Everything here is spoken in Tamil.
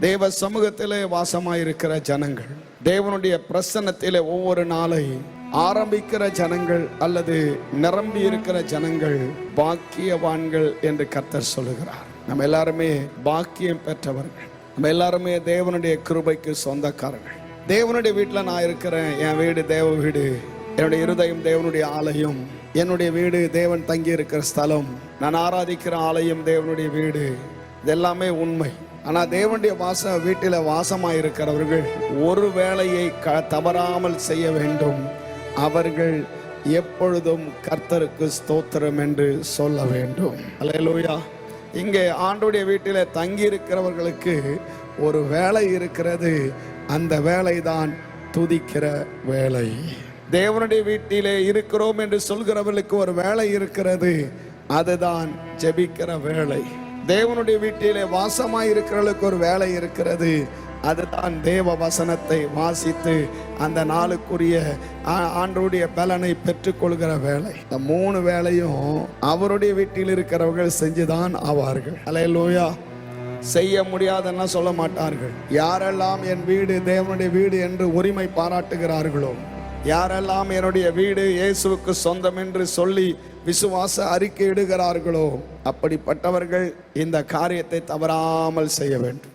தேவ சமூகத்திலே வாசமாயிருக்கிற ஜனங்கள், தேவனுடைய பிரசன்னத்திலே ஒவ்வொரு நாளை ஆரம்பிக்கிற ஜனங்கள் அல்லது நிரம்பி இருக்கிற ஜனங்கள் பாக்கியவான்கள் என்று கர்த்தர் சொல்லுகிறார். நம்ம எல்லாருமே பாக்கியம் பெற்றவர்கள். நம்ம எல்லாருமே தேவனுடைய கிருபைக்கு சொந்தக்காரர்கள். தேவனுடைய வீட்டில் நான் இருக்கிறேன். என் வீடு தேவ வீடு, என்னுடைய இருதயம் தேவனுடைய ஆலயம், என்னுடைய வீடு தேவன் தங்கி இருக்கிற ஸ்தலம், நான் ஆராதிக்கிற ஆலயம் தேவனுடைய வீடு, இதெல்லாமே உண்மை. ஆனால் தேவனுடைய வீட்டில் வாசமாயிருக்கிறவர்கள் ஒரு வேலையை தவறாமல் செய்ய வேண்டும். அவர்கள் எப்பொழுதும் கர்த்தருக்கு ஸ்தோத்திரம் என்று சொல்ல வேண்டும். அல்லேலூயா. இங்கே ஆண்டவருடைய வீட்டில் தங்கி இருக்கிறவர்களுக்கு ஒரு வேலை இருக்கிறது. அந்த வேலை தான் துதிக்கிற வேலை. தேவனுடைய வீட்டிலே இருக்கிறோம் என்று சொல்கிறவர்களுக்கு ஒரு வேலை இருக்கிறது. அதுதான் ஜெபிக்கிற வேலை. தேவனுடைய வீட்டிலே வாசமாய் இருக்கிறவர்களுக்கு ஒரு வேலை இருக்கிறது. அதுதான் தேவ வசனத்தை வாசித்து அந்த நாளுக்குரிய ஆண்டவருடைய பலனை பெற்றுக்கொள்கிற வேலை. இந்த 3 வேலையும் அவருடைய வீட்டில் இருக்கிறவர்கள் செஞ்சுதான் ஆவார்கள். அல்லேலூயா. செய்ய முடியாதெல்லாம் சொல்ல மாட்டார்கள். யாரெல்லாம் என் வீடு தேவனுடைய வீடு என்று உரிமை பாராட்டுகிறார்களோ, யாரெல்லாம் என்னுடைய வீடு இயேசுவுக்கு சொந்தம் என்று சொல்லி விசுவாச அறிக்கை இடுகிறார்களோ, அப்படிப்பட்டவர்கள் இந்த காரியத்தை தவறாமல் செய்ய வேண்டும்.